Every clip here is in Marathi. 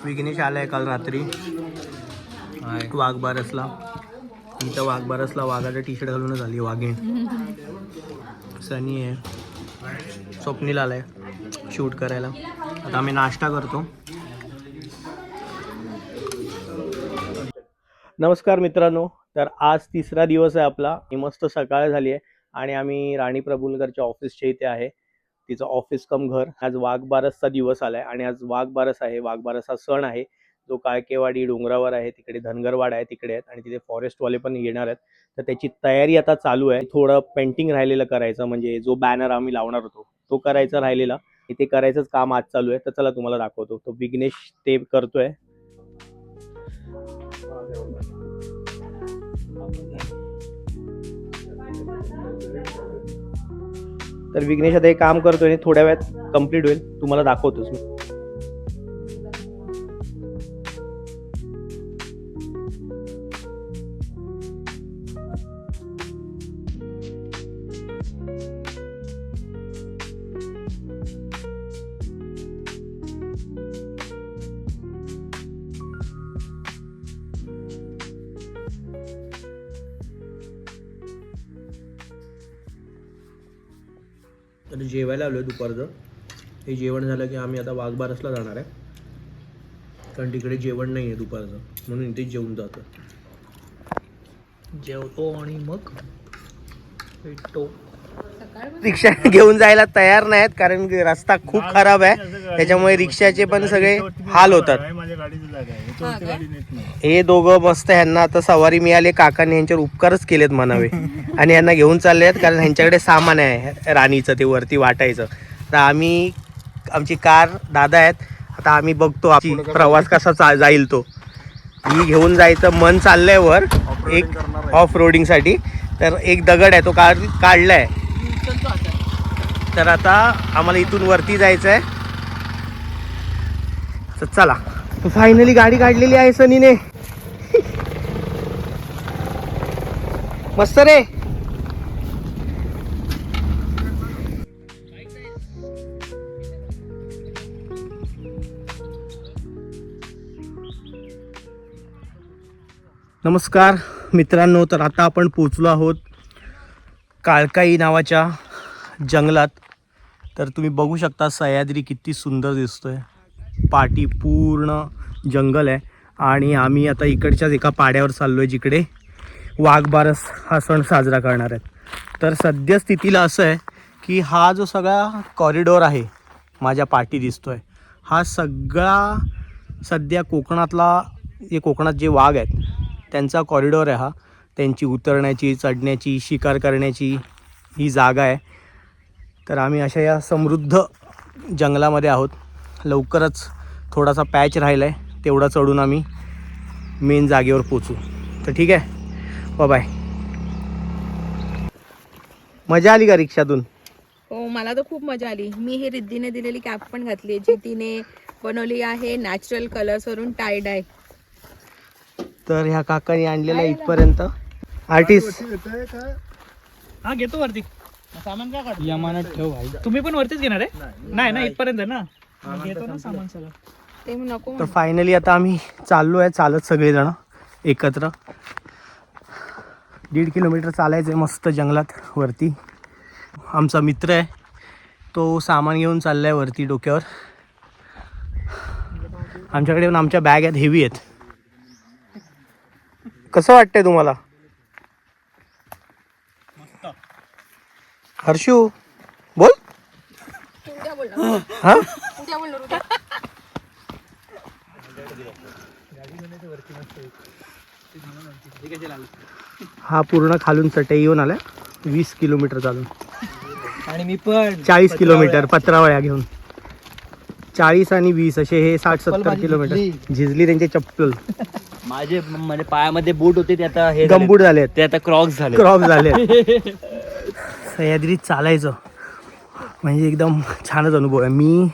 विघ्नेश आलाय काल रात्री वाघबारसला. इथं वाघबारसला वाघाचा टी शर्ट घालूनच आली वाघीण. सनी आहे, स्वप्नील आलाय शूट करायला. आता आम्ही नाश्ता करतो. नमस्कार मित्रांनो, तर आज तिसरा दिवस आहे आपला. मस्त सकाळ झाली आहे आणि आम्ही राणी प्रभुलकरच्या ऑफिसच्या इथे आहे. तिचं ऑफिस कम घर. आज वाघबारसचा दिवस आलाय आणि आज वाघबारस आहे. वाघबारस हा सण आहे जो काळकेवाडी डोंगरावर आहे. तिकडे धनगरवाड आहे तिकडे आहेत आणि तिथे फॉरेस्टवाले पण येणार आहेत. तर त्याची तयारी आता चालू आहे. थोडं पेंटिंग राहिलेलं करायचं, म्हणजे जो बॅनर आम्ही लावणार होतो तो करायचा राहिलेला. इथे करायचंच काम आज चालू आहे. तर चला तुम्हाला दाखवतो. तो विघ्नेश ते करतोय. तर विघ्नेश आता हे काम करतोय, थोड्या वेळात कंप्लीट होईल. तुम्हाला दाखवतोच मी. तर जेवायला आलोय दुपारचं. हे जेवण झालं की आम्ही आता वाघबारसला जाणार आहे, कारण तिकडे जेवण नाही आहे दुपारचं, म्हणून इथे जेवून जातो. जेवतो आणि मग भेटतो. रिक्षा घेऊन जायला तयार नाहीत कारण रस्ता खूप खराब आहे, त्याच्यामुळे रिक्षाचे पण सगळे हाल होतात. हे दोघं मस्त, ह्यांना आता सवारी मिळाली. काकांनी यांच्यावर उपकारच केलेत म्हणावे आणि यांना घेऊन चालले आहेत कारण ह्यांच्याकडे सामान आहे राणीचं, ते वरती वाटायचं. तर आमची कार दादा आहेत. आता आम्ही बघतो आमची प्रवास कसा जाईल. तो ही घेऊन जायचं मन चाललंय वर एक ऑफ रोडिंगसाठी. तर एक दगड आहे तो काढलाय. तर आता आम्हाला इथून वरती जायचं आहे. तर चला, फायनली गाडी काढलेली आहे सनीने. मस्त रे. नमस्कार मित्रांनो, तर आता आपण पोचलो आहोत काळकाई नावाच्या जंगलात. तर तुम्ही बघू शकता सह्याद्री किती सुंदर दिसतोय. पाठी पूर्ण जंगल आहे आणि आम्ही आता इकडच्याच एका पाड्यावर चाललो आहे जिकडे वाघबारस हा सण साजरा करणार आहेत. तर सद्यस्थितीला असं आहे की हा जो सगळा कॉरिडॉर आहे माझ्या पाठी दिसतोय, हा सगळा सध्या कोकणात जे वाघ आहेत त्यांचा कॉरिडॉर आहे हा. त्यांची उतरण्याची, चढण्याची, शिकार करण्याची ही जागा आहे. तर आम्ही अशा या समृद्ध जंगलामध्ये आहोत. लवकरच थोडासा पॅच राहिला आहे, तेवढा चढून आम्ही मेन जागेवर पोचू. तर ठीक आहे, बाय. मजा आली का रिक्षातून? हो, मला तर खूप मजा आली. मी हे रिद्धीने दिलेली कॅप पण घातली जी तिने बनवली आहे नॅचरल कलर्स वरून टाय डाय. तर ह्या काकांनी आणलेला इथपर्यंत आर्टिस्ट. हा घेतो वरती सामान. काय काढ यमानात ठेव भाई. तुम्ही पण वरतीच घेणार आहे? नाही ना, इथपर्यंत ना घेतो ना सामान सगळं. ते नको. तर फायनली आता आम्ही चाललो आहे चालत सगळेजण एकत्र. 1.5 किलोमीटर चालायचं आहे मस्त जंगलात वरती. आमचा मित्र आहे तो सामान घेऊन चाललाय वरती डोक्यावर. आमच्याकडे पण आमच्या बॅग आहेत, हेवी आहेत. कसं वाटतंय तुम्हाला? हर्षू बोल. हा, हा पूर्ण खालून चटई येऊन आलाय 20 किलोमीटर चालून. आणि मी पण 40 किलोमीटर पत्रावळ्या घेऊन. 40 आणि 20 असे हे 60-70 किलोमीटर. झिजली त्यांची चप्पल. माझे म्हणजे पायामध्ये बूट होते ते आता हे गमबूट झाले, ते आता क्रॉक्स झाले. सह्याद्रीत चालायचं म्हणजे एकदम छानच अनुभव आहे. मी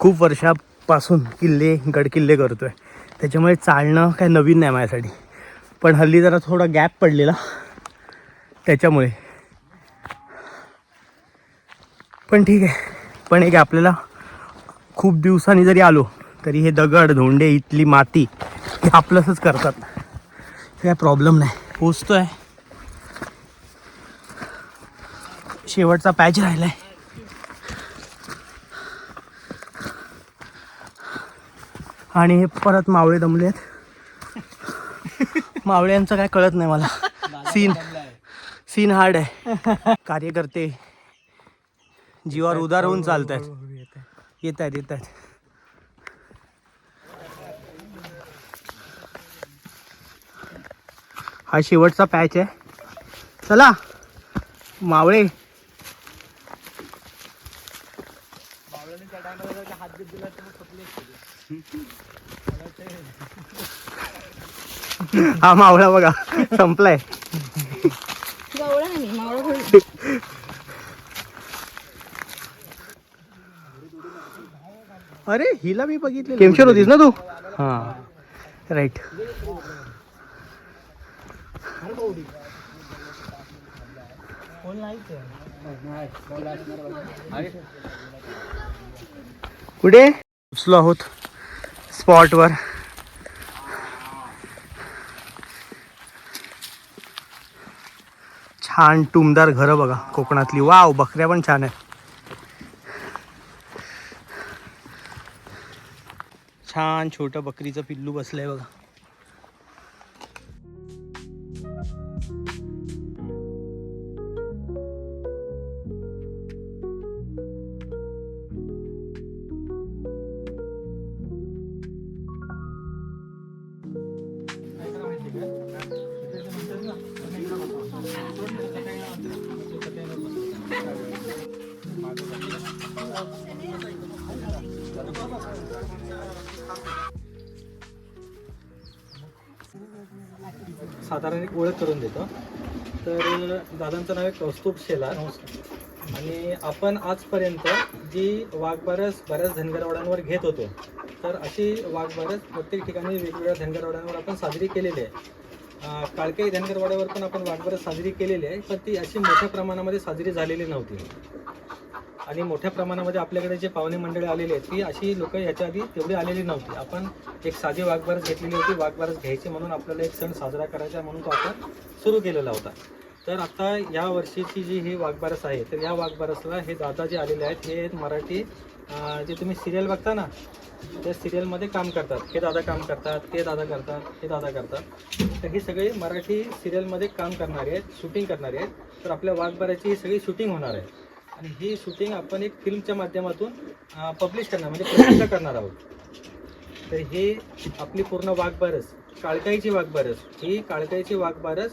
खूप वर्षापासून गडकिल्ले करतोय, त्याच्यामुळे चालणं काय नवीन नाही माझ्यासाठी. पण हल्ली जरा थोडा गॅप पडलेला त्याच्यामुळे. पण ठीक आहे. पण एक आपल्याला खूप दिवसांनी जरी आलो तरी हे दगड धोंडे इथली माती हे आपलंच करतात, काय प्रॉब्लेम नाही. पोचतोय, शेवटचा पॅच राहिलाय. आणि हे परत मावळे दमले आहेत. मावळ्यांचं काय कळत नाही मला. सीन हार्ड आहे. कार्यकर्ते जीवावर उदार होऊन चालत आहेत. येत आहेत. हा शेवटचा पॅच आहे. चला मावळे. हा मावळा बघा संपलाय. गवळा नाही, मावळा घोडी. अरे हिला मी बघितले. केमशोर होतीस ना तू? हा राईट. कुठे पोचलो आहोत स्पॉटवर. छान टुमदार घरं बघा कोकणातली. वाव, बकऱ्या पण छान आहेत. छान छोटं बकरीचं पिल्लू बसलंय बघा. साधारण एक ओळख करून देतो. तर दादांचं नाव आहे कौस्तुभ शेलार. आणि आपण आजपर्यंत जी वाघबारस बऱ्याच धनगरवाड्यांवर घेत होतो, तर अशी वाघबारस प्रत्येक ठिकाणी वेगवेगळ्या धनगरवाड्यांवर आपण साजरी केलेली आहे. काळकाई धनगरवाड्यावर पण आपण वाघबारस साजरी केलेली आहे, पण ती अशी मोठ्या प्रमाणामध्ये साजरी झालेली नव्हती. आणि मोठ्या प्रमाणामध्ये आपल्याकडे जे पाहुणे मंडळी आलेली आहेत ती अशी लोक याच्या आधी तेवढी आलेली नव्हती. आपण एक साधी वाघबारस घेतलेली होती. वाघबारस घ्यायची म्हणून आपल्याला एक सण साजरा करायचा म्हणून तो आपण सुरू केलेला होता. तर आता या वर्षीची जी ही वाघबारस आहे, तर या वाघबारसला हे दादा जे आलेले आहेत हे मराठी जे तुम्ही सिरियल बघता ना, त्या सिरियलमध्ये काम करतात. हे दादा काम करतात, ते दादा करतात, हे दादा करतात. तर हे सगळे मराठी सिरियलमध्ये काम करणारे आहेत, शूटिंग करणारे आहेत. तर आपल्या वाघबाराची ही सगळी शूटिंग होणार आहे. आणि ही शूटिंग आपण एक फिल्मच्या माध्यमातून पब्लिश करणार म्हणजे प्रसिद्ध करणार आहोत. तर हे आपली पूर्ण वाघबारस, काळकाईची वाघबारस, ही काळकाईची वाघबारस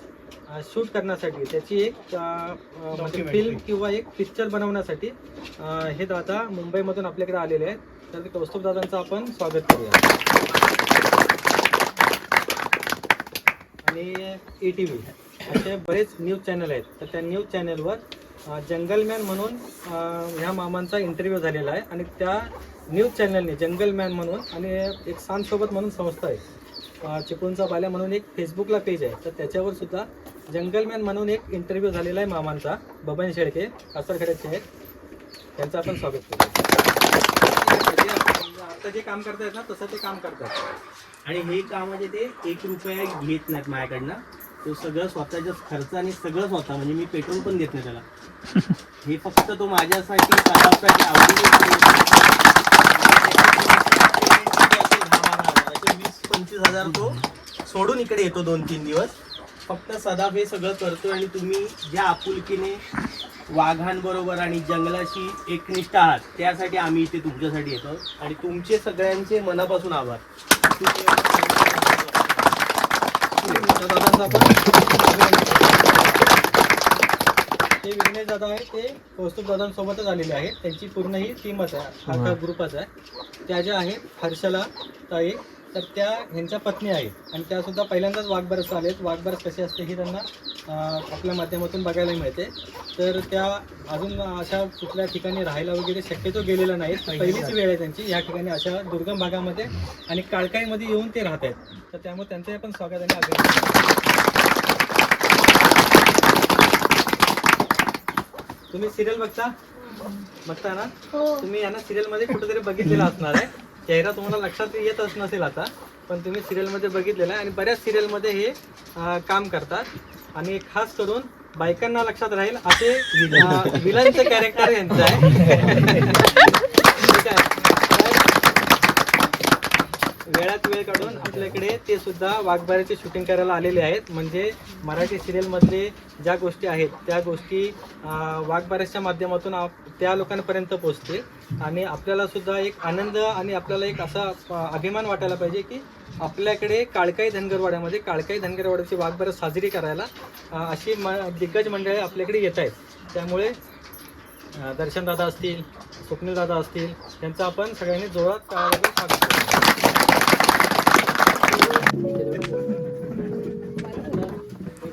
शूट करण्यासाठी त्याची एक म्हणजे फिल्म किंवा एक पिक्चर बनवण्यासाठी हे दादा मुंबईमधून आपल्याकडे आलेले आहेत. तर कौस्तुभ दादांचं आपण स्वागत करूया. आणि ATV असे बरेच न्यूज चॅनल आहेत. तर त्या न्यूज चॅनलवर जंगलमॅन म्हणून ह्या मामांचा इंटरव्ह्यू झालेला आहे. आणि त्या न्यूज चॅनलने जंगलमॅन म्हणून आणि एक सांजसोबत म्हणून संस्था आहे, चिपळूणचा बाल्या म्हणून एक फेसबुकला पेज आहे, तर त्याच्यावर सुद्धा जंगलमॅन म्हणून एक इंटरव्ह्यू झालेला आहे मामांचा. बबन शेळके कासरखेड्याचे आहेत, त्यांचं आपण स्वागत करू. आता जे काम करतायत ना तसं ते काम करतात. आणि हे काम म्हणजे ते 1 रुपया घेत नाहीत माझ्याकडनं. तो सगळं स्वतःच्या खर्चाने सगळं स्वतः, म्हणजे मी पेट्रोल पण देत नाही त्याला. हे फक्त तो माझ्यासाठी सदासाठी आवडीने 20-25 हजार तो सोडून इकडे येतो 2-3 दिवस. फक्त सदाफ हे सगळं करतोय. आणि तुम्ही ज्या आपुलकीने वाघांबरोबर आणि जंगलाशी एकनिष्ठ आहात त्यासाठी आम्ही इथे तुमच्यासाठी येतो. आणि तुमचे सगळ्यांचे मनापासून आभार. ते विघ्नेश दादा आहे, ते कौस्तुभ दादांसोबतच आलेले आहेत. त्यांची पूर्ण ही टीमच आहे, हा ग्रुपच आहे. त्या ज्या आहेत हर्षला ताई, तर त्या ह्यांच्या पत्नी आहेत. आणि त्यासुद्धा पहिल्यांदाच वाघबारस आलेत. वाघबारस कशी असते ही त्यांना आपल्या माध्यमातून बघायला मिळते. तर त्या अजून अशा कुठल्या ठिकाणी राहायला वगैरे शक्यतो गेलेल्या नाहीत. पहिलीच वेळ आहे त्यांची या ठिकाणी अशा दुर्गम भागामध्ये आणि काळकाईमध्ये येऊन ते राहत आहेत. तर त्यामुळे त्यांचंही आपण स्वागत आणि अभिनंदन. तुम्ही सिरियल बघता ना? तुम्ही यांना सिरियल मध्ये कुठेतरी बघितलेलं असणार आहे. चेहरा तुम्हाला लक्षात येतच नसेल आता, पण तुम्ही सिरियलमध्ये बघितलेलं आहे आणि बऱ्याच सिरियलमध्ये हे काम करतात आणि खास करून बायकांना लक्षात राहील असे विलनचं कॅरेक्टर यांचं आहे. ठीक आहे. वेळात वेळ काढून आपल्याकडे ते सुद्धा वाघबाऱ्याचे शूटिंग करायला आलेले आहेत. म्हणजे मराठी सिरियलमधले ज्या गोष्टी आहेत त्या गोष्टी वाघबाऱ्याच्या माध्यमातून त्या लोकांपर्यंत पोहोचतील आणि आपल्याला सुद्धा एक आनंद आणि आपल्याला एक असा अभिमान वाटायला पाहिजे की आपल्याकडे काळकाई धनगरवाड्यामध्ये काळकाई धनगरवाड्याची वाघबारस साजरी करायला अशी दिग्गज मंडळी आपल्याकडे येत आहेत. त्यामुळे दर्शनदादा असतील, स्वप्नीलदादा असतील, त्यांचं आपण सगळ्यांनी जोरात स्वागत करू.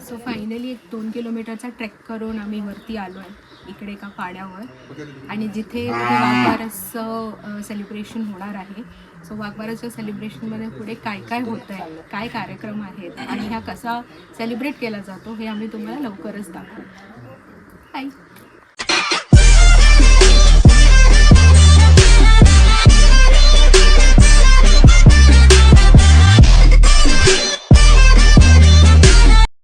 सो फायनली 2 किलोमीटरचा ट्रेक करून आम्ही वरती आलो आहे इकडे एका पाड्यावर आणि जिथे वाघबारसचं सेलिब्रेशन होणार आहे. सो वाघबारसच्या सेलिब्रेशनमध्ये पुढे काय काय होतं आहे, काय कार्यक्रम आहेत आणि ह्या कसा सेलिब्रेट केला जातो हे आम्ही तुम्हाला लवकरच दाखवू. हाय.